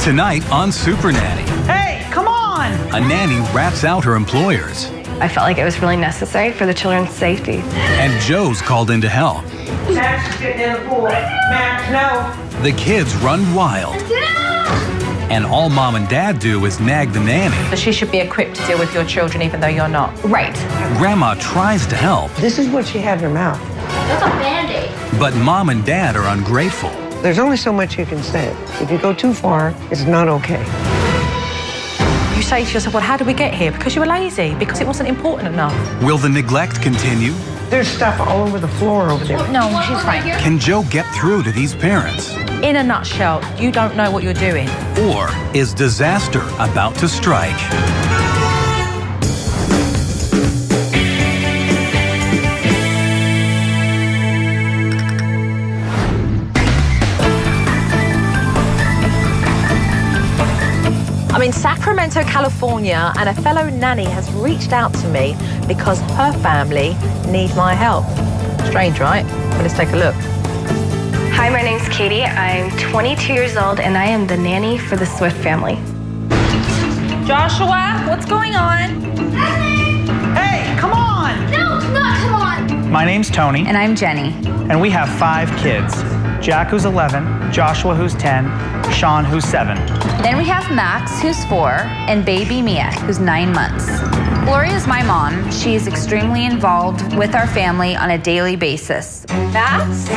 Tonight on Supernanny. Hey, come on! A nanny rats out her employers. I felt like it was really necessary for the children's safety. And Joe's called in to help. Max is getting in the pool. Max, no. The kids run wild. And all mom and dad do is nag the nanny. So she should be equipped to deal with your children even though you're not. Right. Grandma tries to help. This is what she had in her mouth. That's a Band-Aid. But mom and dad are ungrateful. There's only so much you can say. If you go too far, it's not okay. You say to yourself, well, how did we get here? Because you were lazy, because it wasn't important enough. Will the neglect continue? There's stuff all over the floor over there. No, she's fine. Can Joe get through to these parents? In a nutshell, you don't know what you're doing. Or is disaster about to strike? I'm in Sacramento, California, and a fellow nanny has reached out to me because her family need my help. Strange, right? Well, let's take a look. Hi, my name's Katie. I'm 22 years old, and I am the nanny for the Swift family. Joshua, what's going on? Hey, come on! No, not come on! My name's Tony, And I'm Jenny. and we have 5 kids. Jack, who's 11, Joshua, who's 10, Sean, who's 7. Then we have Max, who's 4, and baby Mia, who's 9 months. Gloria is my mom. She is extremely involved with our family on a daily basis. Max?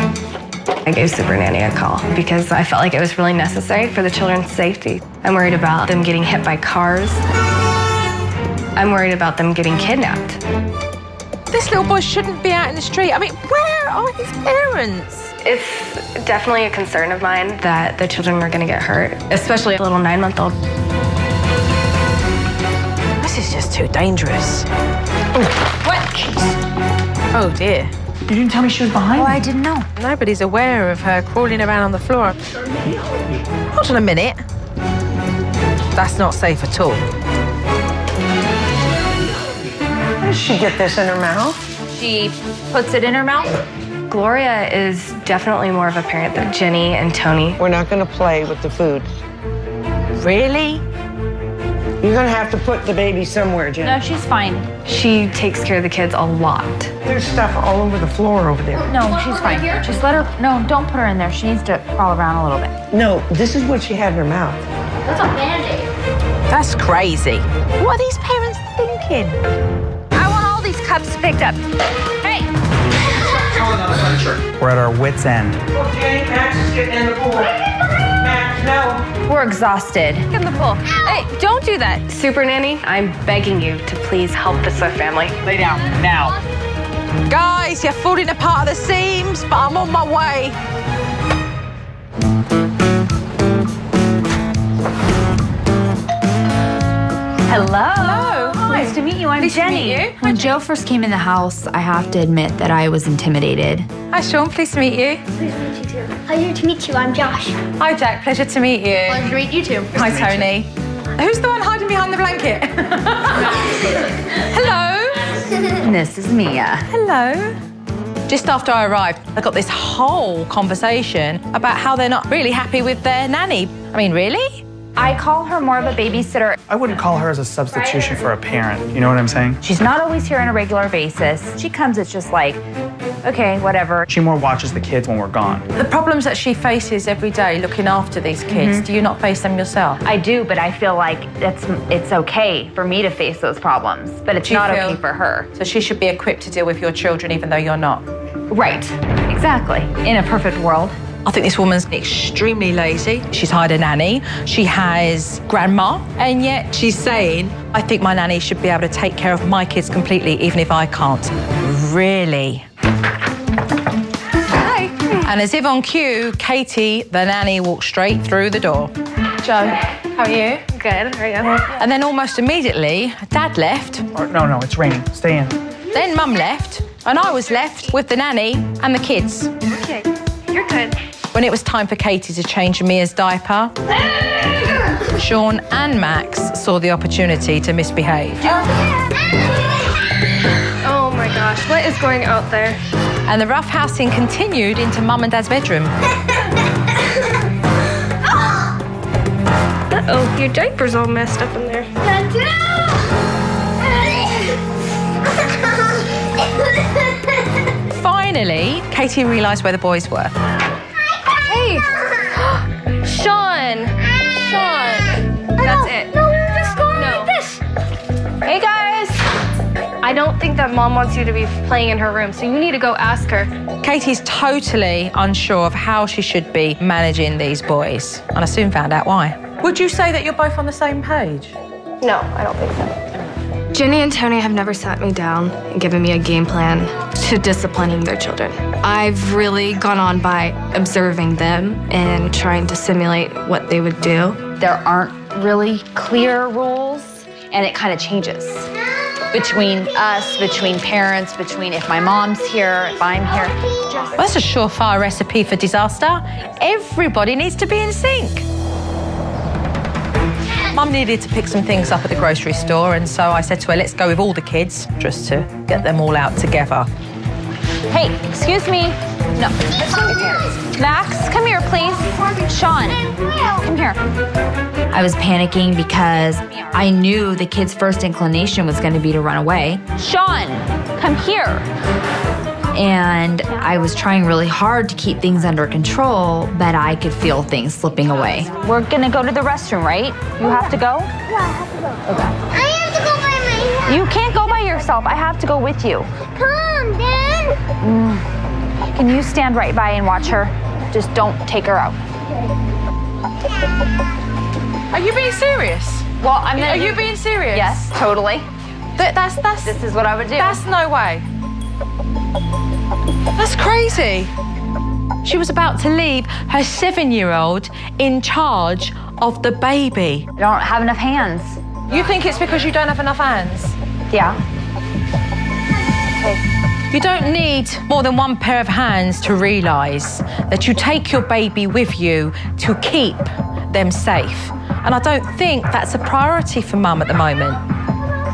I gave Supernanny a call because I felt like it was really necessary for the children's safety. I'm worried about them getting hit by cars. I'm worried about them getting kidnapped. This little boy shouldn't be out in the street. I mean, where are his parents? It's definitely a concern of mine that the children are going to get hurt, especially a little 9-month-old. This is just too dangerous. What? Oh, dear. You didn't tell me she was behind Oh, me. I didn't know. Nobody's aware of her crawling around on the floor. Hold on a minute. That's not safe at all. How does she get this in her mouth? She puts it in her mouth. Gloria is definitely more of a parent than Jenny and Tony. We're not going to play with the food. Really? You're going to have to put the baby somewhere, Jen. No, she's fine. She takes care of the kids a lot. There's stuff all over the floor over there. No, she's fine. Just let her, no, don't put her in there. She needs to crawl around a little bit. No, this is what she had in her mouth. That's a Band-Aid. That's crazy. What are these parents thinking? I want all these cups picked up. Hey! We're at our wits' end. Okay, Max is getting in the pool. Max, no. We're exhausted. Get in the pool. Hey, don't do that. Supernanny, I'm begging you to please help the Swift family. Lay down, now. Guys, you're falling apart at the seams, but I'm on my way. Hello. Hello. Hi. Nice to meet you. I'm Nice to Jenny. meet you. When Joe first came in the house, I have to admit that I was intimidated. Hi, Sean. Pleased to meet you. Pleased to meet you too. Pleasure to meet you. I'm Josh. Hi, Jack. Pleasure to meet you. Pleasure to meet you too. Hi, Tony. Who's the one hiding behind the blanket? Hello. And this is Mia. Hello. Just after I arrived, I got this whole conversation about how they're not really happy with their nanny. I mean, really? I call her more of a babysitter. I wouldn't call her as a substitution for a parent. You know what I'm saying? She's not always here on a regular basis. She comes, it's just like, okay, whatever. She more watches the kids when we're gone. The problems that she faces every day looking after these kids, do you not face them yourself? I do, but I feel like it's okay for me to face those problems, but it's Do you not feel- okay for her. So she should be equipped to deal with your children even though you're not. Right, exactly. In a perfect world. I think this woman's extremely lazy. She's hired a nanny. She has grandma, and yet she's saying, I think my nanny should be able to take care of my kids completely, even if I can't. Really? Hi. And as if on cue, Katie, the nanny, walked straight through the door. Joe, how are you? Good, how are you? And then almost immediately, Dad left. No, it's raining. Stay in. Then Mum left, and I was left with the nanny and the kids. Okay, you're good. When it was time for Katie to change Mia's diaper, Sean and Max saw the opportunity to misbehave. Oh my gosh, what is going out there? And the roughhousing continued into Mum and Dad's bedroom. Uh-oh, your diaper's all messed up in there. Finally, Katie realised where the boys were. Hey! Sean! That's it. No, just go like this. Hey, guys! I don't think that Mom wants you to be playing in her room, so you need to go ask her. Katie's totally unsure of how she should be managing these boys, and I soon found out why. Would you say that you're both on the same page? No, I don't think so. Jenny and Tony have never sat me down and given me a game plan to disciplining their children. I've really gone on by observing them and trying to simulate what they would do. There aren't really clear rules, and it kind of changes between us, between parents, between if my mom's here, if I'm here. Well, that's a surefire recipe for disaster. Everybody needs to be in sync. Mum needed to pick some things up at the grocery store, and so I said to her, let's go with all the kids, just to get them all out together. Hey, excuse me. No, let's go with parents. Max, come here, please. Sean, come here. I was panicking because I knew the kid's first inclination was going to be to run away. Sean, come here. And I was trying really hard to keep things under control, but I could feel things slipping away. We're going to go to the restroom, right? You have to go? Yeah, I have to go. Okay. I have to go by myself. You can't go by yourself. I have to go with you. Come, Dad. Can you stand right by and watch her? Just don't take her out. Are you being serious? Well, I'm gonna. Are you being serious? Yes, totally. This is what I would do. That's no way. That's crazy. She was about to leave her 7-year-old in charge of the baby. I don't have enough hands. You think it's because you don't have enough hands? Yeah. Okay. You don't need more than one pair of hands to realise that you take your baby with you to keep them safe. And I don't think that's a priority for Mum at the moment.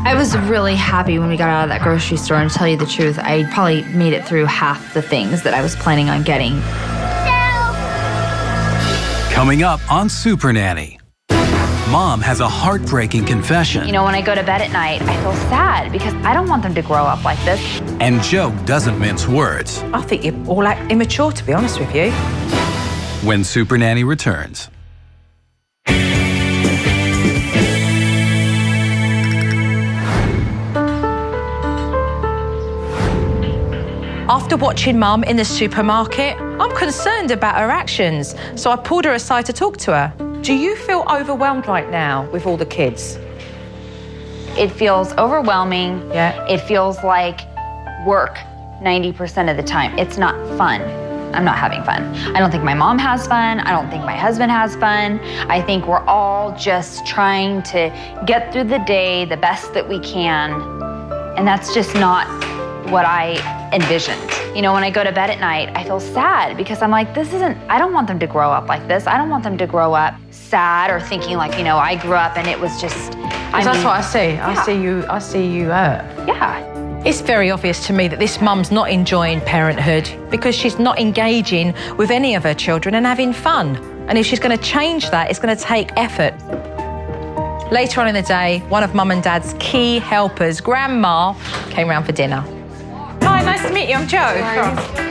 I was really happy when we got out of that grocery store, and to tell you the truth, I probably made it through half the things that I was planning on getting. Coming up on Supernanny. Mom has a heartbreaking confession. You know, when I go to bed at night, I feel sad because I don't want them to grow up like this. And Joe doesn't mince words. I think you all act immature, to be honest with you. When Supernanny returns. After watching Mum in the supermarket, I'm concerned about her actions, so I pulled her aside to talk to her. Do you feel overwhelmed right now with all the kids? It feels overwhelming. Yeah. It feels like work 90% of the time. It's not fun. I'm not having fun. I don't think my mom has fun. I don't think my husband has fun. I think we're all just trying to get through the day the best that we can. And that's just not what I envisioned. You know, when I go to bed at night, I feel sad because I'm like, I don't want them to grow up like this. I don't want them to grow up sad or thinking like, you know, I grew up and it was just, That's what I see. Yeah. I see you hurt. Yeah. It's very obvious to me that this mum's not enjoying parenthood because she's not engaging with any of her children and having fun. And if she's going to change that, it's going to take effort. Later on in the day, one of Mum and Dad's key helpers, Grandma, came round for dinner. Hi, nice to meet you. I'm Joe.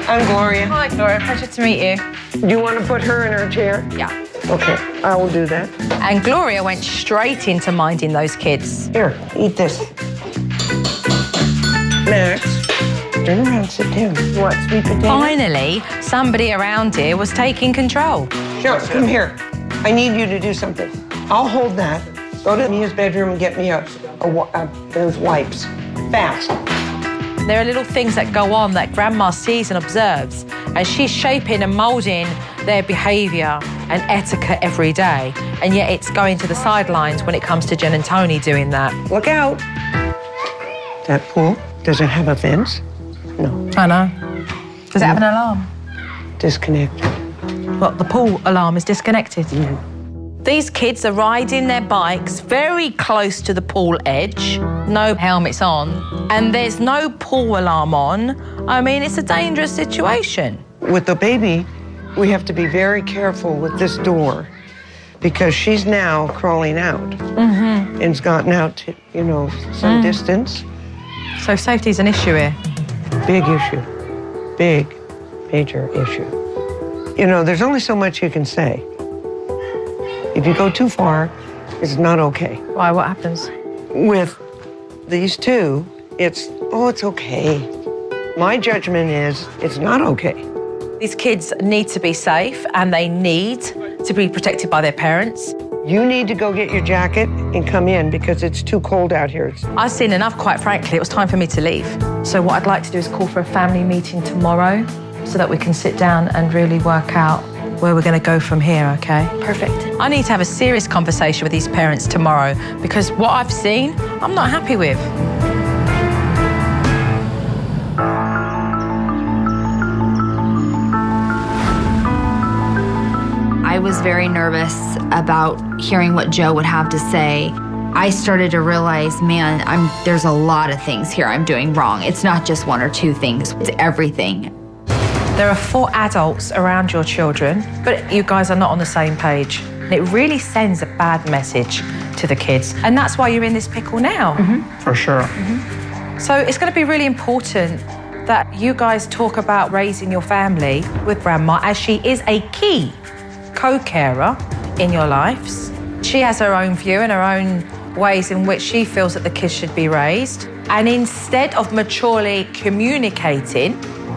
I'm Gloria. Hi, Gloria. Pleasure to meet you. Do you want to put her in her chair? Yeah. Okay, I will do that. And Gloria went straight into minding those kids. Here, eat this. Max, turn around, sit down. You want sweet potato? Finally, somebody around here was taking control. Sure, come here. I need you to do something. I'll hold that. Go to Mia's bedroom and get me those wipes. Fast. There are little things that go on that Grandma sees and observes, and she's shaping and moulding their behaviour and etiquette every day, and yet it's going to the sidelines when it comes to Jen and Tony doing that. Look out. That pool, does it have a fence? No. I know. Does it have an alarm? Disconnected. Well, the pool alarm is disconnected. These kids are riding their bikes very close to the pool edge, no helmets on, and there's no pool alarm on. I mean, it's a dangerous situation. With the baby, we have to be very careful with this door because she's now crawling out and's gotten out to, you know, some distance. So safety's an issue here. Big issue. Big, major issue. You know, there's only so much you can say. If you go too far, it's not okay. Why? What happens? With these two, it's okay. My judgment is it's not okay. These kids need to be safe and they need to be protected by their parents. You need to go get your jacket and come in because it's too cold out here. I've seen enough, quite frankly. It was time for me to leave. So what I'd like to do is call for a family meeting tomorrow so that we can sit down and really work out where we're going to go from here, okay? Perfect. I need to have a serious conversation with these parents tomorrow because what I've seen, I'm not happy with. I was very nervous about hearing what Joe would have to say. I started to realize, man, there's a lot of things here I'm doing wrong. It's not just one or two things, it's everything. There are 4 adults around your children, but you guys are not on the same page. And it really sends a bad message to the kids. And that's why you're in this pickle now. For sure. So it's going to be really important that you guys talk about raising your family with Grandma, as she is a key co-carer in your lives. She has her own view and her own ways in which she feels that the kids should be raised. And instead of maturely communicating,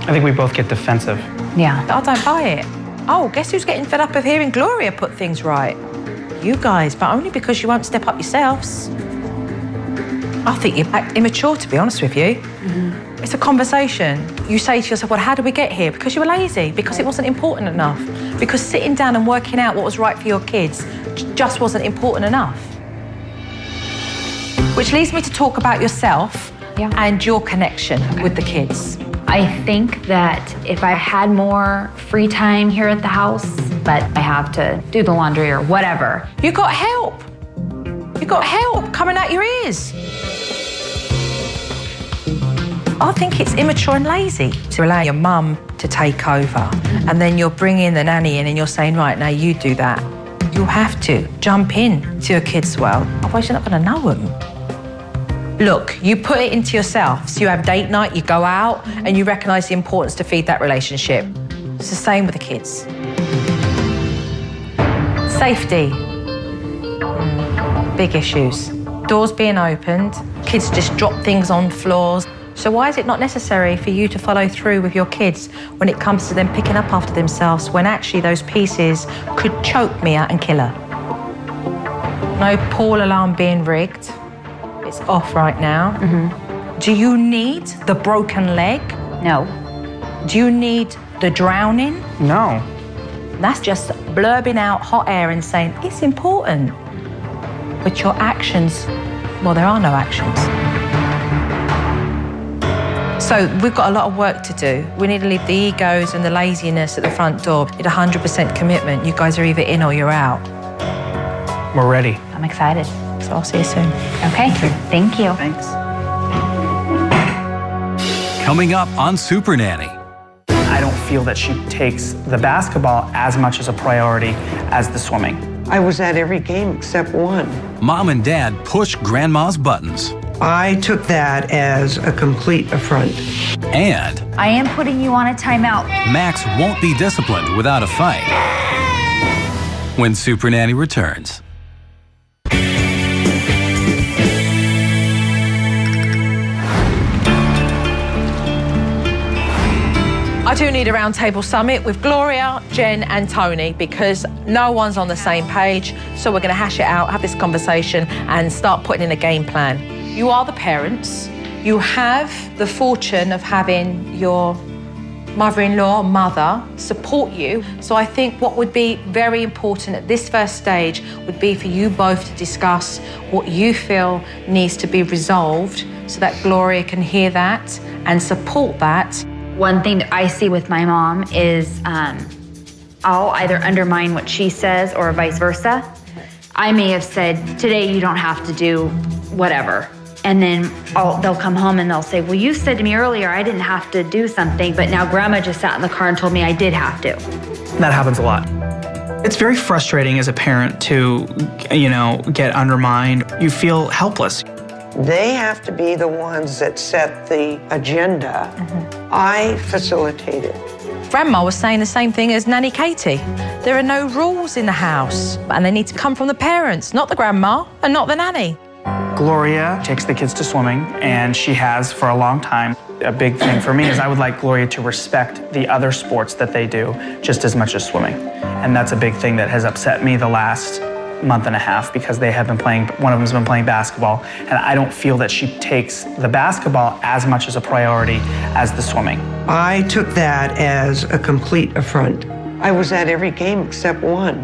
I think we both get defensive. Yeah. I don't buy it. Oh, guess who's getting fed up of hearing Gloria put things right? You guys, but only because you won't step up yourselves. I think you act immature, to be honest with you. It's a conversation. You say to yourself, well, how did we get here? Because you were lazy, because it wasn't important enough, because sitting down and working out what was right for your kids just wasn't important enough. Which leads me to talk about yourself and your connection with the kids. I think that if I had more free time here at the house, but I have to do the laundry or whatever. You got help. You got help coming out your ears. I think it's immature and lazy to allow your mum to take over. And then you're bringing the nanny in and you're saying, right, now you do that. You have to jump in to your kids' world, otherwise you're not going to know them. Look, you put it into yourself. So you have date night, you go out, and you recognise the importance to feed that relationship. It's the same with the kids. Safety. Big issues. Doors being opened, kids just drop things on floors. So why is it not necessary for you to follow through with your kids when it comes to them picking up after themselves when actually those pieces could choke Mia and kill her? No pool alarm being rigged. It's off right now. Do you need the broken leg? No. Do you need the drowning? No. That's just blurbing out hot air and saying, it's important. But your actions, well, there are no actions. So we've got a lot of work to do. We need to leave the egos and the laziness at the front door. We need 100% commitment. You guys are either in or you're out. We're ready. I'm excited. So I'll see you soon. Okay, thank you. Thanks. Coming up on Supernanny. I don't feel that she takes the basketball as much as a priority as the swimming. I was at every game except one. Mom and Dad push Grandma's buttons. I took that as a complete affront. And I am putting you on a timeout. Max won't be disciplined without a fight. When Supernanny returns. I do need a roundtable summit with Gloria, Jen and Tony because no one's on the same page. So we're going to hash it out, have this conversation and start putting in a game plan. You are the parents. You have the fortune of having your mother-in-law, mother, support you. So I think what would be very important at this first stage would be for you both to discuss what you feel needs to be resolved so that Gloria can hear and support that. One thing that I see with my mom is I'll either undermine what she says or vice versa. I may have said, today you don't have to do whatever. And then they'll come home and they'll say, well, you said to me earlier I didn't have to do something, but now Grandma just sat in the car and told me I did have to. That happens a lot. It's very frustrating as a parent to, get undermined. You feel helpless. They have to be the ones that set the agenda. I facilitate it. Grandma was saying the same thing as Nanny Katie. There are no rules in the house, and they need to come from the parents, not the grandma and not the nanny. Gloria takes the kids to swimming, and she has for a long time. A big thing for me is I would like Gloria to respect the other sports that they do just as much as swimming. And that's a big thing that has upset me the last month and a half because they have been playing, one of them's been playing basketball, and I don't feel that she takes the basketball as much as a priority as the swimming. I took that as a complete affront. I was at every game except one,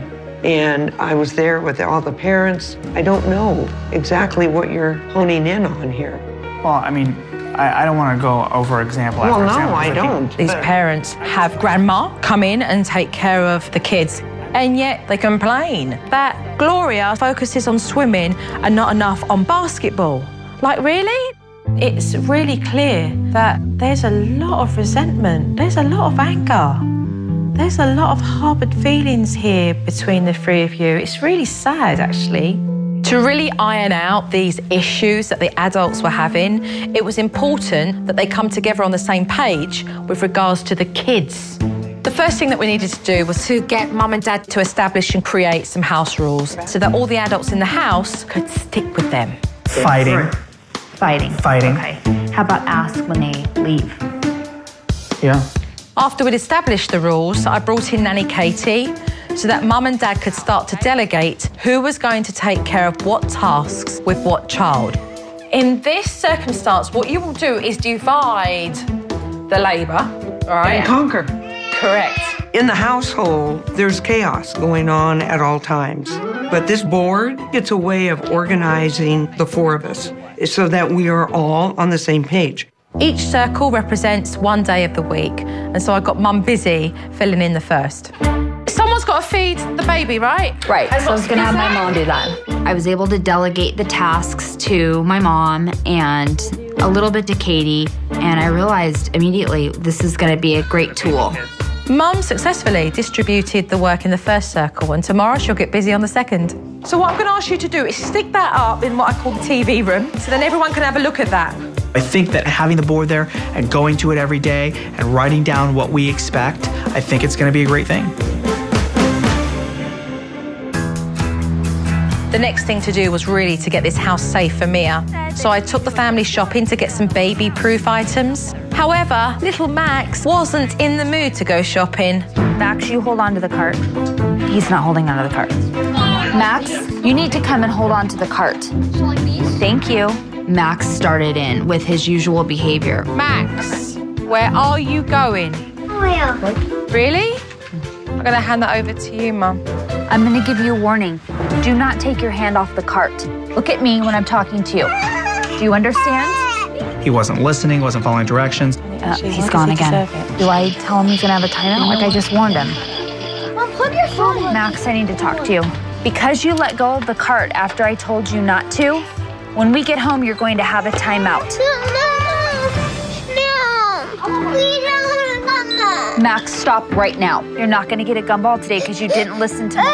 and I was there with all the parents. I don't know exactly what you're honing in on here. Well, I mean, I don't want to go over example after example. Well, no, I don't. These parents have grandma come in and take care of the kids, and yet they complain that Gloria focuses on swimming and not enough on basketball. Like, really? It's really clear that there's a lot of resentment, there's a lot of anger, there's a lot of harbored feelings here between the three of you. It's really sad, actually. To really iron out these issues that the adults were having, it was important that they come together on the same page with regards to the kids. The first thing that we needed to do was to get Mum and Dad to establish and create some house rules so that all the adults in the house could stick with them. Fighting. Fighting. Okay. How about ask when they leave? Yeah. After we'd established the rules, I brought in Nanny Katie so that Mum and Dad could start to delegate who was going to take care of what tasks with what child. In this circumstance, what you will do is divide the labour, all right? And conquer. Correct. In the household, there's chaos going on at all times. But this board, it's a way of organizing the four of us so that we are all on the same page. Each circle represents one day of the week, and so I got Mum busy filling in the first. Someone's got to feed the baby, right? Right, so I was gonna have my mom do that. I was able to delegate the tasks to my mom and a little bit to Katie, and I realized immediately this is gonna be a great tool. Mum successfully distributed the work in the first circle, and tomorrow she'll get busy on the second. So what I'm going to ask you to do is stick that up in what I call the TV room, so then everyone can have a look at that. I think that having the board there and going to it every day and writing down what we expect, I think it's going to be a great thing. The next thing to do was really to get this house safe for Mia. So I took the family shopping to get some baby-proof items. However, little Max wasn't in the mood to go shopping. Max, you hold on to the cart. He's not holding on to the cart. Max, you need to come and hold on to the cart. Thank you. Max started in with his usual behavior. Max, where are you going? Where? Really? I'm going to hand that over to you, Mum. I'm going to give you a warning. Do not take your hand off the cart. Look at me when I'm talking to you. Do you understand? He wasn't listening, wasn't following directions. He's gone again. Do I tell him he's going to have a timeout like I just warned him? Mom, plug your phone. Max, I need to talk to you. Because you let go of the cart after I told you not to, when we get home, you're going to have a timeout. No. We don't want to come. Max, stop right now. You're not going to get a gumball today because you didn't listen to me.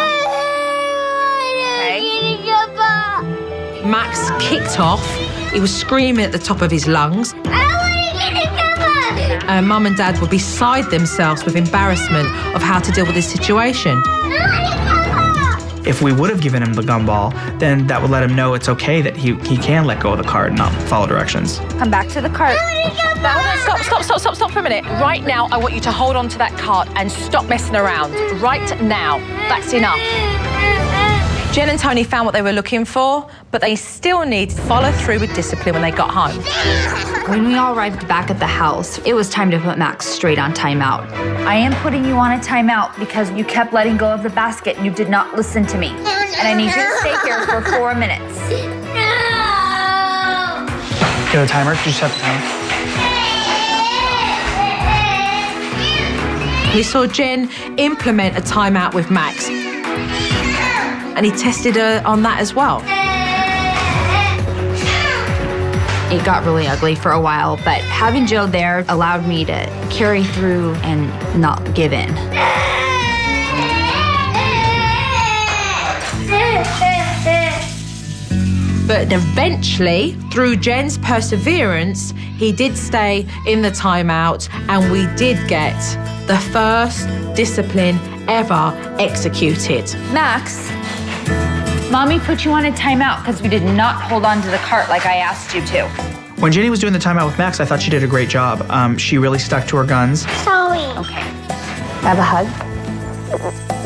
Max kicked off. He was screaming at the top of his lungs. And Mum and Dad were beside themselves with embarrassment of how to deal with this situation. If we would have given him the gumball, then that would let him know it's okay that he can let go of the cart and not follow directions. Come back to the cart. Stop for a minute. Right now, I want you to hold on to that cart and stop messing around. Right now. That's enough. Jen and Tony found what they were looking for, but they still need to follow through with discipline when they got home. When we all arrived back at the house, it was time to put Max straight on timeout. I am putting you on a timeout because you kept letting go of the basket and you did not listen to me. And I need you to stay here for 4 minutes. You have a timer? Did you set the timer? We saw Jen implement a timeout with Max. And he tested her on that as well. It got really ugly for a while, but having Joe there allowed me to carry through and not give in. But eventually, through Jen's perseverance, he did stay in the timeout and we did get the first discipline ever executed. Max, Mommy put you on a timeout because we did not hold on to the cart like I asked you to. When Jenny was doing the timeout with Max, I thought she did a great job. She really stuck to her guns. Sorry. Okay. Have a hug?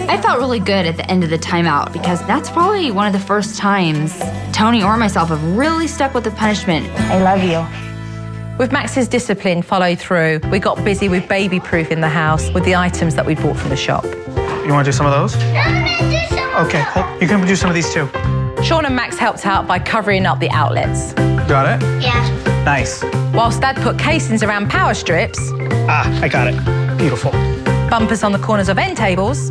I felt really good at the end of the timeout because that's probably one of the first times Tony or myself have really stuck with the punishment. I love you. With Max's discipline followed through, we got busy with baby-proofing the house with the items that we bought from the shop. You want to do some of those? Okay, you can do some of these too. Sean and Max helped out by covering up the outlets. Got it? Yeah. Nice. Whilst Dad put casings around power strips. I got it. Beautiful. Bumpers on the corners of end tables,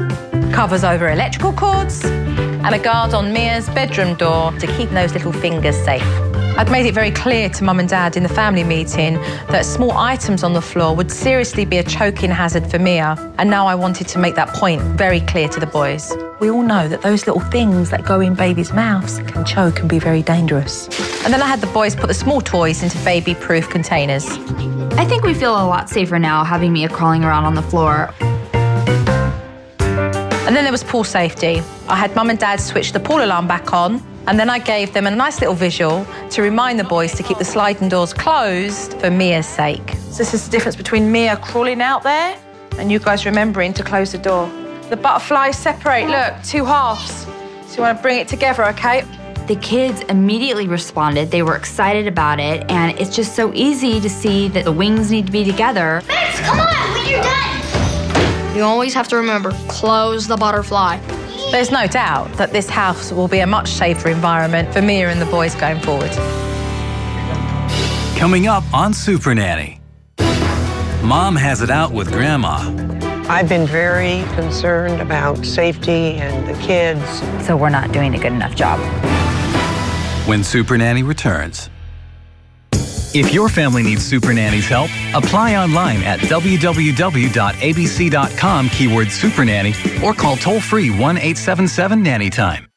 covers over electrical cords, and a guard on Mia's bedroom door to keep those little fingers safe. I'd made it very clear to Mum and Dad in the family meeting that small items on the floor would seriously be a choking hazard for Mia, and now I wanted to make that point very clear to the boys. We all know that those little things that go in babies' mouths can choke and be very dangerous. And then I had the boys put the small toys into baby-proof containers. I think we feel a lot safer now having Mia crawling around on the floor. And then there was pool safety. I had Mum and Dad switch the pool alarm back on, and then I gave them a nice little visual to remind the boys to keep the sliding doors closed for Mia's sake. So this is the difference between Mia crawling out there and you guys remembering to close the door. The butterflies separate, look, two halves. So you want to bring it together, okay? The kids immediately responded. They were excited about it, and it's just so easy to see that the wings need to be together. Max, come on, when you're done. You always have to remember, close the butterfly. There's no doubt that this house will be a much safer environment for Mia and the boys going forward. Coming up on Supernanny. Mom has it out with Grandma. I've been very concerned about safety and the kids. So we're not doing a good enough job. When Supernanny returns. If your family needs Supernanny's help, apply online at www.abc.com keyword Supernanny or call toll-free 1-877-NANNYTIME.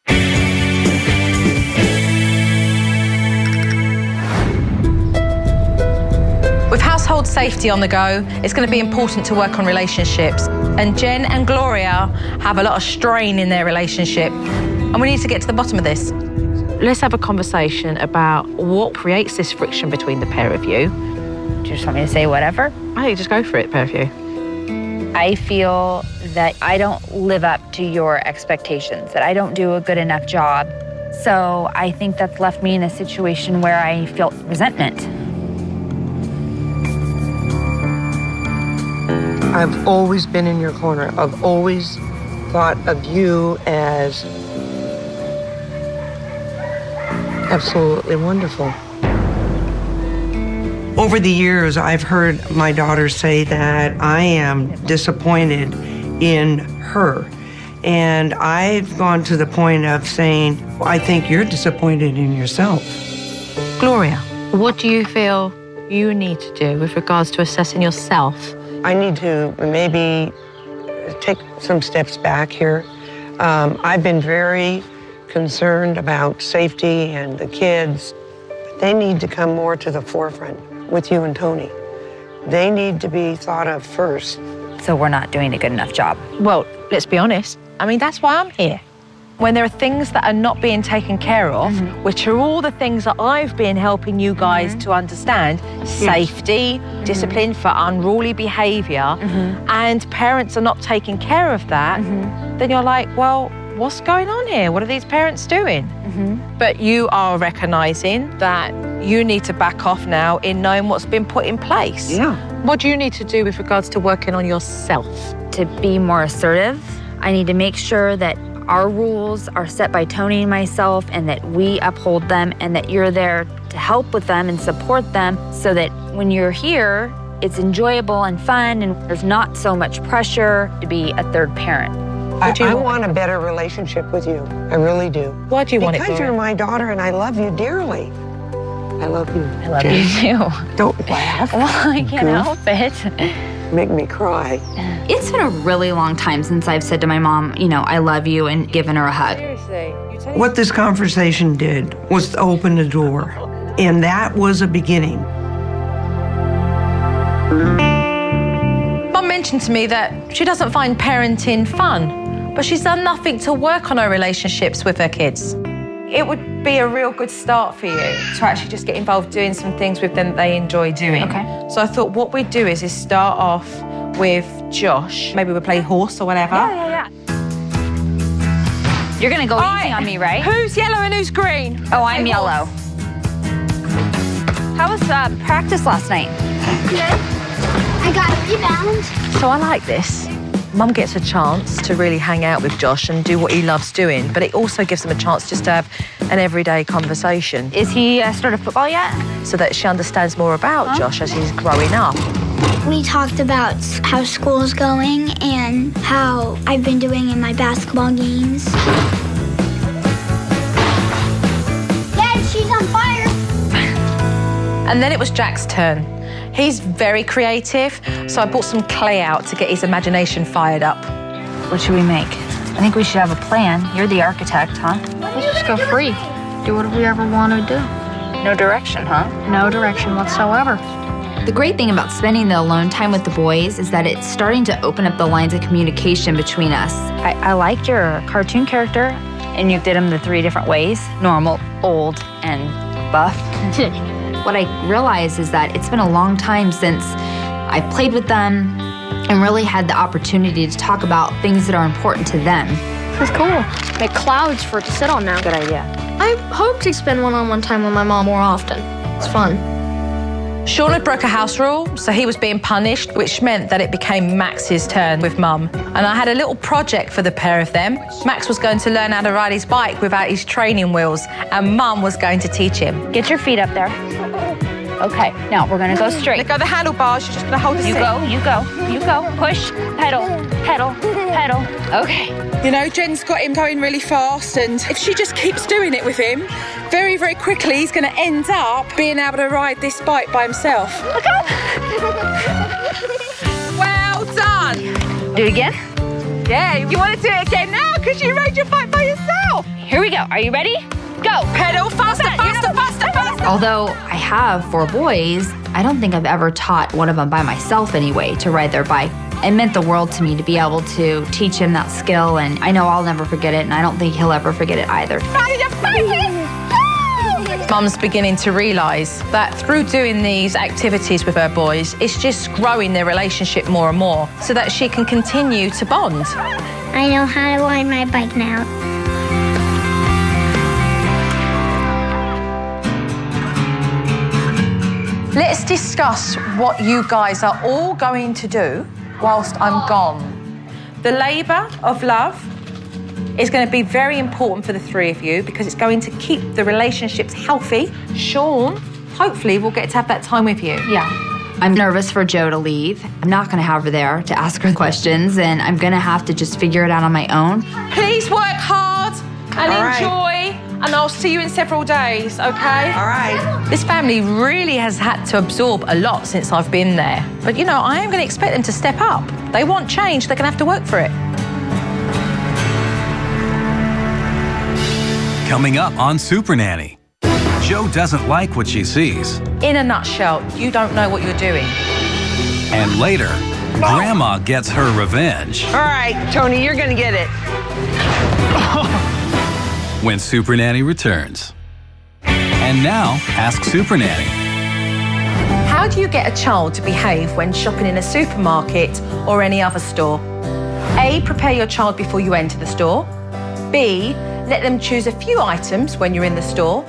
With household safety on the go, it's going to be important to work on relationships. And Jen and Gloria have a lot of strain in their relationship. And we need to get to the bottom of this. Let's have a conversation about what creates this friction between the pair of you. Do you just want me to say whatever? Hey, just go for it, pair of you. I feel that I don't live up to your expectations, that I don't do a good enough job. So I think that's left me in a situation where I feel resentment. I've always been in your corner. I've always thought of you as absolutely wonderful. Over the years, I've heard my daughter say that I am disappointed in her. And I've gone to the point of saying, well, I think you're disappointed in yourself. Gloria, what do you feel you need to do with regards to assessing yourself? I need to maybe take some steps back here. I've been very concerned about safety and the kids. They need to come more to the forefront with you and Tony. They need to be thought of first. So we're not doing a good enough job. Well, let's be honest. I mean, that's why I'm here. When there are things that are not being taken care of, which are all the things that I've been helping you guys to understand, safety, discipline for unruly behavior, and parents are not taking care of that, then you're like, well, what's going on here? What are these parents doing? But you are recognizing that you need to back off now in knowing what's been put in place. Yeah. What do you need to do with regards to working on yourself? To be more assertive, I need to make sure that our rules are set by Tony and myself and that we uphold them and that you're there to help with them and support them so that when you're here, it's enjoyable and fun and there's not so much pressure to be a third parent. I want a better relationship with you. I really do. Why do you want it, Because Gloria? you're my daughter and I love you dearly. I love you. I love you too. Don't laugh. Well, I can't help it. Make me cry. It's been a really long time since I've said to my mom, you know, I love you and given her a hug. Seriously, you What this conversation did was to open the door, and that was a beginning. Mum mentioned to me that she doesn't find parenting fun, but she's done nothing to work on her relationships with her kids. It would be a real good start for you to actually just get involved doing some things with them that they enjoy doing. Okay. So I thought what we'd do is start off with Josh. Maybe we'll play horse or whatever. Yeah. You're gonna go easy on me, right? Who's yellow and who's green? Oh, I'm yellow. How was practice last night? Good. I got a rebound. So I like this. Mum gets a chance to really hang out with Josh and do what he loves doing, but it also gives him a chance just to have an everyday conversation. Is he started football yet? So that she understands more about Josh as he's growing up. We talked about how school's going and how I've been doing in my basketball games. Dad, she's on fire. And then it was Jack's turn. He's very creative, so I brought some clay out to get his imagination fired up. What should we make? I think we should have a plan. You're the architect, huh? Let's just go free. Do whatever we ever want to do. No direction, huh? No direction whatsoever. The great thing about spending the alone time with the boys is that it's starting to open up the lines of communication between us. I liked your cartoon character, and you did him the 3 different ways: normal, old, and buff. What I realized is that it's been a long time since I played with them and really had the opportunity to talk about things that are important to them. It's cool. Make clouds for it to sit on now. Good idea. I hope to spend one-on-one time with my mom more often. It's fun. Sean had broke a house rule, so he was being punished, which meant that it became Max's turn with Mum. And I had a little project for the pair of them. Max was going to learn how to ride his bike without his training wheels, and Mum was going to teach him. Get your feet up there. Okay, now we're gonna go straight. Let go of the handlebars, you're just gonna hold the seat. You go. Push, pedal, pedal, pedal. Okay. You know, Jen's got him going really fast, and if she just keeps doing it with him, very, very quickly he's going to end up being able to ride this bike by himself. Look up. Well done. Do it again. Yeah, you want to do it again now because you rode your bike by yourself. Here we go. Are you ready? Go. Pedal faster, faster, faster, faster. Although I have 4 boys, I don't think I've ever taught one of them by myself anyway to ride their bike. It meant the world to me to be able to teach him that skill, and I know I'll never forget it, and I don't think he'll ever forget it either. Mum's beginning to realise that through doing these activities with her boys, it's just growing their relationship more and more so that she can continue to bond. I know how to ride my bike now. Let's discuss what you guys are all going to do whilst I'm gone. The labour of love is going to be very important for the 3 of you because it's going to keep the relationships healthy. Sean, hopefully, will get to have that time with you. Yeah. I'm nervous for Jo to leave. I'm not going to have her there to ask her questions, and I'm going to have to just figure it out on my own. Please work hard and enjoy, and I'll see you in several days, okay? All right. This family really has had to absorb a lot since I've been there. But, you know, I am going to expect them to step up. They want change, they're going to have to work for it. Coming up on Supernanny, Jo doesn't like what she sees. In a nutshell, you don't know what you're doing. And later, Grandma gets her revenge. All right, Tony, you're going to get it. When Supernanny returns. And now, ask Supernanny. How do you get a child to behave when shopping in a supermarket or any other store? A, prepare your child before you enter the store. B, let them choose a few items when you're in the store.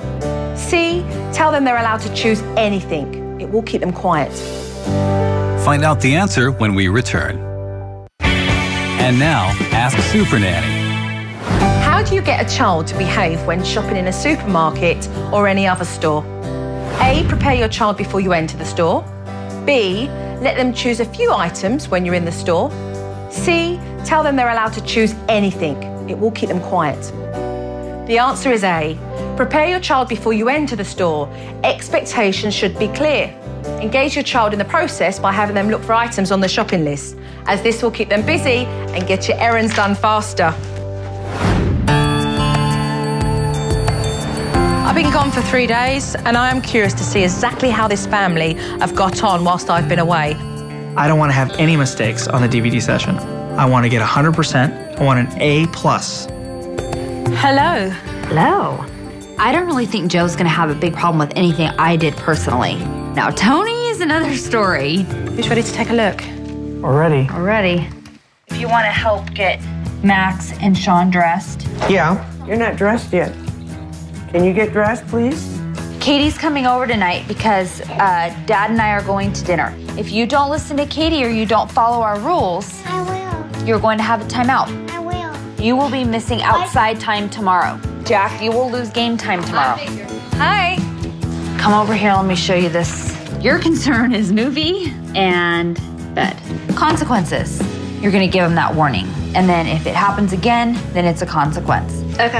C, tell them they're allowed to choose anything. It will keep them quiet. Find out the answer when we return. And now, ask Supernanny. How do you get a child to behave when shopping in a supermarket or any other store? A, prepare your child before you enter the store. B, let them choose a few items when you're in the store. C, tell them they're allowed to choose anything. It will keep them quiet. The answer is A. Prepare your child before you enter the store. Expectations should be clear. Engage your child in the process by having them look for items on the shopping list, as this will keep them busy and get your errands done faster. been gone for 3 days, and I am curious to see exactly how this family have got on whilst I've been away. I don't want to have any mistakes on the DVD session. I want to get 100%. I want an A+. Hello. Hello. I don't really think Joe's gonna have a big problem with anything I did personally. Now, Tony is another story. Who's ready to take a look? Already? Already. If you want to help get Max and Sean dressed. Yeah. You're not dressed yet. Can you get dressed, please? Katie's coming over tonight because Dad and I are going to dinner. If you don't listen to Katie or you don't follow our rules, I will. you're going to have a timeout. I will. You will be missing outside time tomorrow. Jack, you will lose game time tomorrow. Hi. Come over here, let me show you this. Your concern is movie and bed. Consequences. You're gonna give him that warning. And then if it happens again, then it's a consequence. Okay.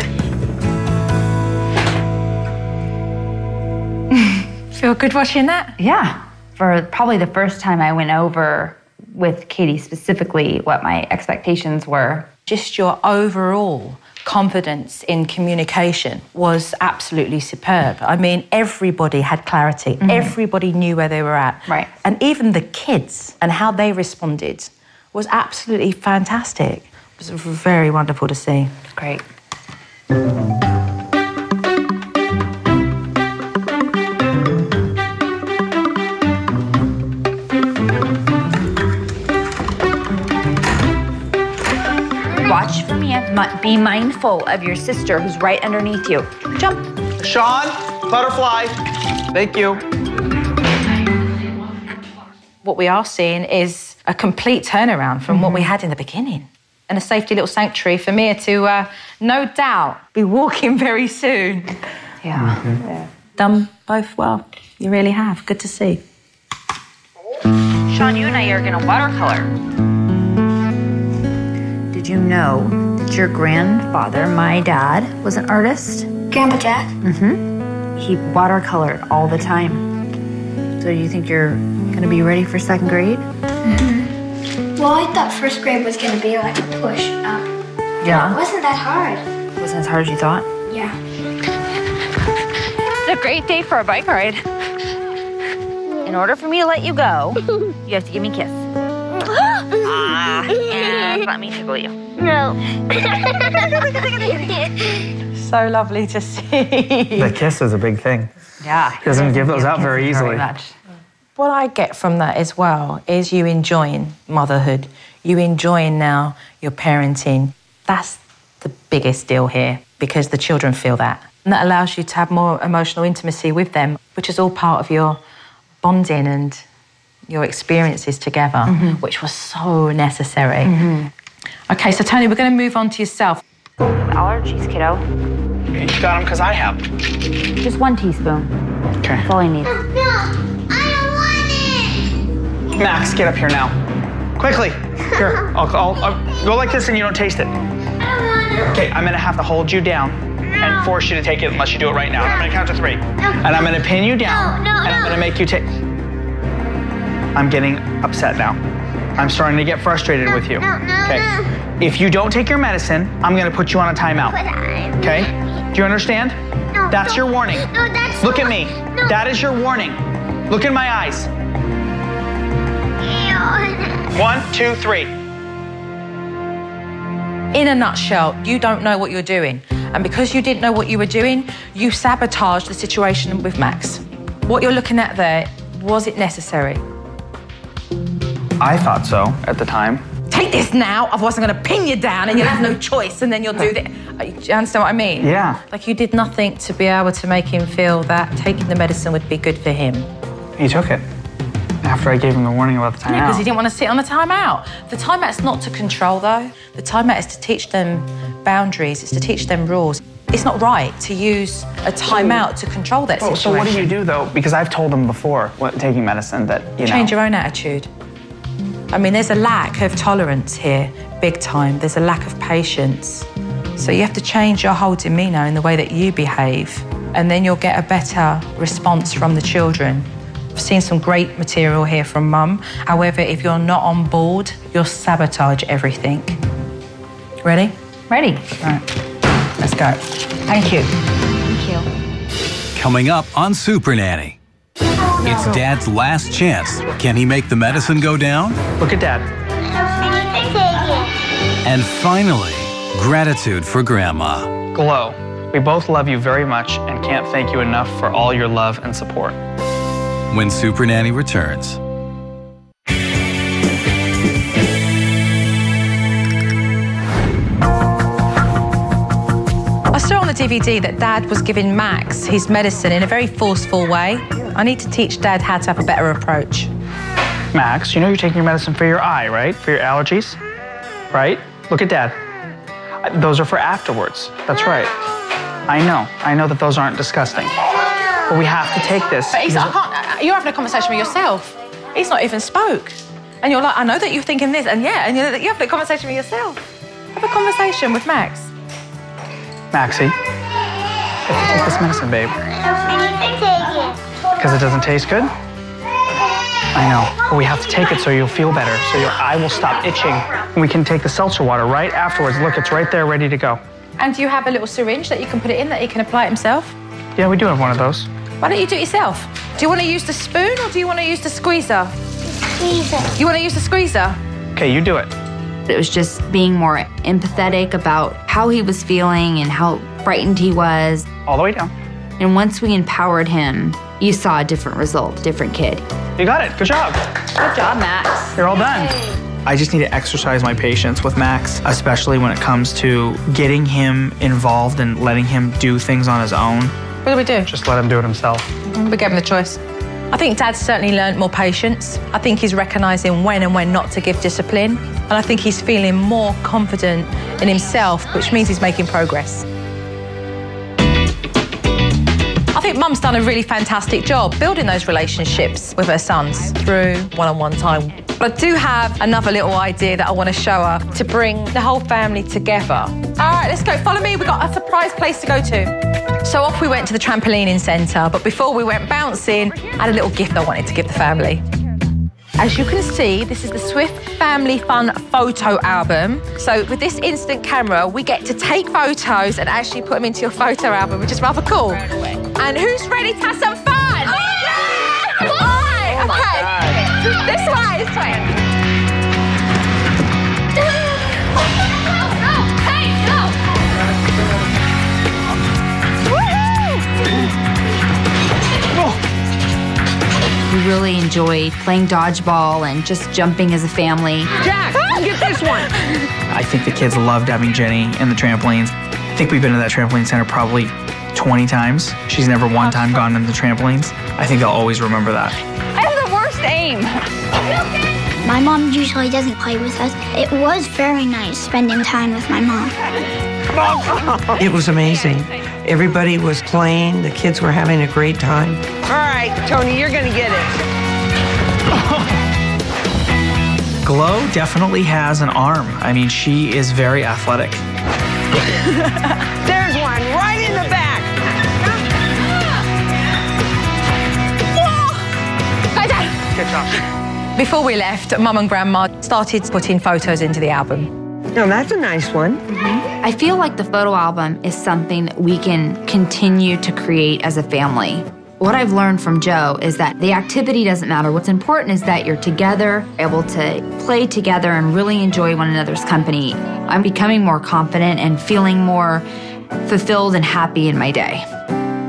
Feel good watching that? Yeah. For probably the first time I went over with Katie specifically what my expectations were. Just your overall confidence in communication was absolutely superb. I mean, everybody had clarity. Everybody knew where they were at. Right. And even the kids and how they responded was absolutely fantastic. It was very wonderful to see. Great. Watch for me. Be mindful of your sister who's right underneath you. Jump. Sean, butterfly. Thank you. What we are seeing is a complete turnaround from what we had in the beginning. And a safety little sanctuary for Mia to, no doubt, be walking very soon. Yeah. Done both well. You really have. Good to see. Sean, you and I are gonna watercolor. Did you know that your grandfather, my dad, was an artist? Grandpa Jack? He watercolored all the time. So you think you're gonna be ready for 2nd grade? Well, I thought 1st grade was going to be like a push up. Yeah. It wasn't that hard. It wasn't as hard as you thought? Yeah. It's a great day for a bike ride. In order for me to let you go, you have to give me a kiss. And let me tickle you. No. So lovely to see. The kiss is a big thing. Yeah. He doesn't give those out very easily. much. What I get from that as well is you enjoying motherhood. You enjoying now your parenting. That's the biggest deal here because the children feel that. And that allows you to have more emotional intimacy with them, which is all part of your bonding and your experiences together, which was so necessary. Okay, so Tony, we're going to move on to yourself. Allergies, kiddo. You got them because I have. Just 1 teaspoon. Okay. That's all I need. No, I don't want it. Max, get up here now. Quickly. Here, I'll go like this and you don't taste it. I don't want it. Okay, I'm gonna have to hold you down and force you to take it unless you do it right now. And I'm gonna count to 3. And I'm gonna pin you down and I'm gonna make you take. I'm getting upset now. I'm starting to get frustrated with you. Okay. If you don't take your medicine, I'm gonna put you on a timeout. Okay? Do you understand? No. That's your warning. No, that's Look at not- me. No. That is your warning. Look in my eyes. Ew. 1, 2, 3. In a nutshell, you don't know what you're doing. And because you didn't know what you were doing, you sabotaged the situation with Max. What you're looking at there, was it necessary? I thought so at the time. Take this now, otherwise I'm going to pin you down and you'll have no choice and then you'll do this. Do you understand what I mean? Yeah. Like you did nothing to be able to make him feel that taking the medicine would be good for him. He took it after I gave him the warning about the timeout. Because he didn't want to sit on the timeout. The timeout's not to control though. The timeout is to teach them boundaries, it's to teach them rules. It's not right to use a timeout to control that situation. So what do you do though? Because I've told him before, taking medicine, that, you know. Change your own attitude. I mean, there's a lack of tolerance here, big time. There's a lack of patience. So you have to change your whole demeanour in the way that you behave, and then you'll get a better response from the children. I've seen some great material here from Mum. However, if you're not on board, you'll sabotage everything. Ready? Ready. All right, let's go. Thank you. Thank you. coming up on Supernanny. It's Dad's last chance. Can he make the medicine go down? Look at Dad. And finally, gratitude for Grandma. Glow, we both love you very much and can't thank you enough for all your love and support. When Supernanny returns. I saw on the DVD that Dad was giving Max his medicine in a very forceful way. I need to teach Dad how to have a better approach. Max, you know you're taking your medicine for your eye, right? For your allergies, right? Look at Dad. Those are for afterwards. That's right. I know that those aren't disgusting. But we have to take this. But you're having a conversation with yourself. He's not even spoke. And you're like, I know that you're thinking this, and yeah, and you're having a conversation with yourself. Have a conversation with Max. Maxie, you have to take this medicine, babe. Because it doesn't taste good? I know, but we have to take it so you'll feel better, so your eye will stop itching. And we can take the seltzer water right afterwards. Look, it's right there, ready to go. And do you have a little syringe that you can put it in that he can apply it himself? Yeah, we do have one of those. Why don't you do it yourself? Do you want to use the spoon or do you want to use the squeezer? Squeezer. You want to use the squeezer? Okay, you do it. It was just being more empathetic about how he was feeling and how frightened he was. All the way down. And once we empowered him, you saw a different result, different kid. You got it. Good job. Good job, Max. You're all done. I just need to exercise my patience with Max, especially when it comes to getting him involved and letting him do things on his own. What do we do? Just let him do it himself. We gave him the choice. I think Dad's certainly learned more patience. I think he's recognising when and when not to give discipline. And I think he's feeling more confident in himself, which means he's making progress. I think Mum's done a really fantastic job building those relationships with her sons through one-on-one time. But I do have another little idea that I want to show her to bring the whole family together. All right, let's go. Follow me. We've got a surprise place to go to. So off we went to the trampolining centre, but before we went bouncing, I had a little gift I wanted to give the family. As you can see, this is the Swift Family Fun photo album. So with this instant camera, we get to take photos and actually put them into your photo album, which is rather cool. And who's ready to have some fun? Yeah! All right, okay. This way, this way. We really enjoyed playing dodgeball and just jumping as a family. Jack, get this one. I think the kids loved having Jenny in the trampolines. I think we've been to that trampoline center probably 20 times. She's never one time gone into the trampolines. I think they'll always remember that. I have the worst aim. My mom usually doesn't play with us. It was very nice spending time with my mom. It was amazing. Everybody was playing. The kids were having a great time. All right, Tony, you're going to get it. Glow definitely has an arm. I mean, she is very athletic. There's one right in the back. Good job. Before we left, Mum and Grandma started putting photos into the album. Now, that's a nice one. I feel like the photo album is something that we can continue to create as a family. What I've learned from Joe is that the activity doesn't matter. What's important is that you're together, able to play together and really enjoy one another's company. I'm becoming more confident and feeling more fulfilled and happy in my day.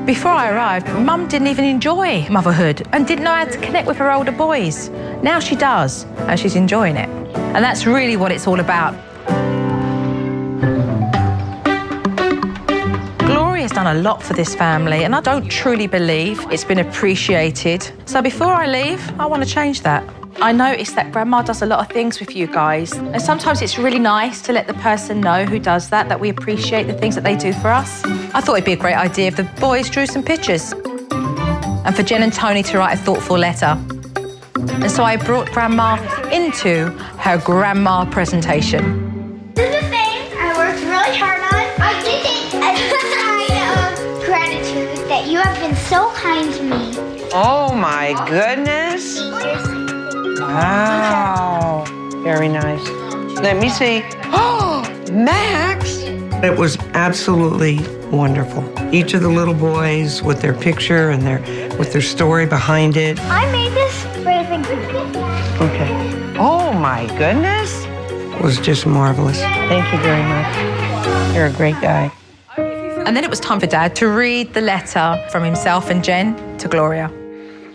Before I arrived, Mum didn't even enjoy motherhood and didn't know how to connect with her older boys. Now she does, and she's enjoying it. And that's really what it's all about. Gloria's done a lot for this family, and I don't truly believe it's been appreciated. So before I leave, I want to change that. I noticed that Grandma does a lot of things with you guys, and sometimes it's really nice to let the person know who does that we appreciate the things that they do for us. I thought it'd be a great idea if the boys drew some pictures, and for Jen and Tony to write a thoughtful letter. And so I brought Grandma into her Grandma presentation. This is the thing I worked really hard on. I did it. And a sign of gratitude that you have been so kind to me. Oh, my goodness. Wow. Very nice. Let me see. Oh, Max. It was absolutely wonderful. Each of the little boys with their picture and with their story behind it. I made this raising cookie. Okay. Oh my goodness. It was just marvelous. Thank you very much. You're a great guy. And then it was time for Dad to read the letter from himself and Jen to Gloria.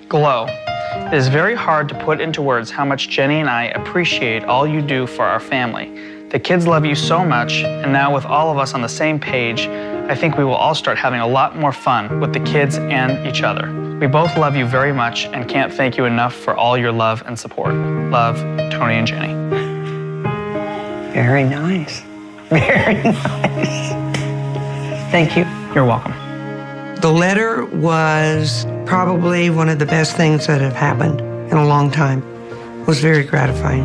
Glow. It is very hard to put into words how much Jenny and I appreciate all you do for our family. The kids love you so much, and now with all of us on the same page, I think we will all start having a lot more fun with the kids and each other. We both love you very much and can't thank you enough for all your love and support. Love, Tony and Jenny. Very nice. Very nice. Thank you. You're welcome. The letter was probably one of the best things that have happened in a long time. It was very gratifying.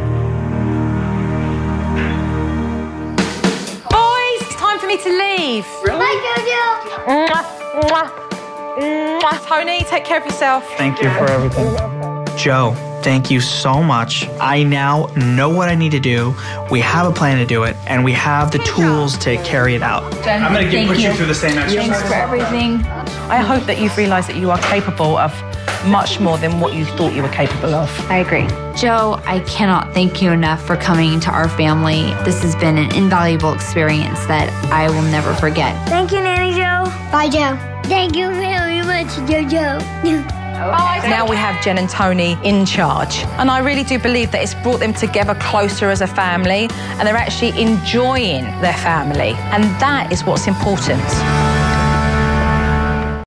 Boys, it's time for me to leave. Bye, Jojo. Mwah, mwah, mwah. Tony, take care of yourself. Thank you for everything. Joe, thank you so much. I now know what I need to do. We have a plan to do it, and we have the tools to carry it out. Jen, I'm going to put you through the same exercise. Thanks for everything. I hope that you've realised that you are capable of much more than what you thought you were capable of. I agree. Joe, I cannot thank you enough for coming to our family. This has been an invaluable experience that I will never forget. Thank you, Nanny Joe. Bye, Joe. Thank you very much, Jojo. Now we have Jen and Tony in charge. And I really do believe that it's brought them together closer as a family, and they're actually enjoying their family. And that is what's important.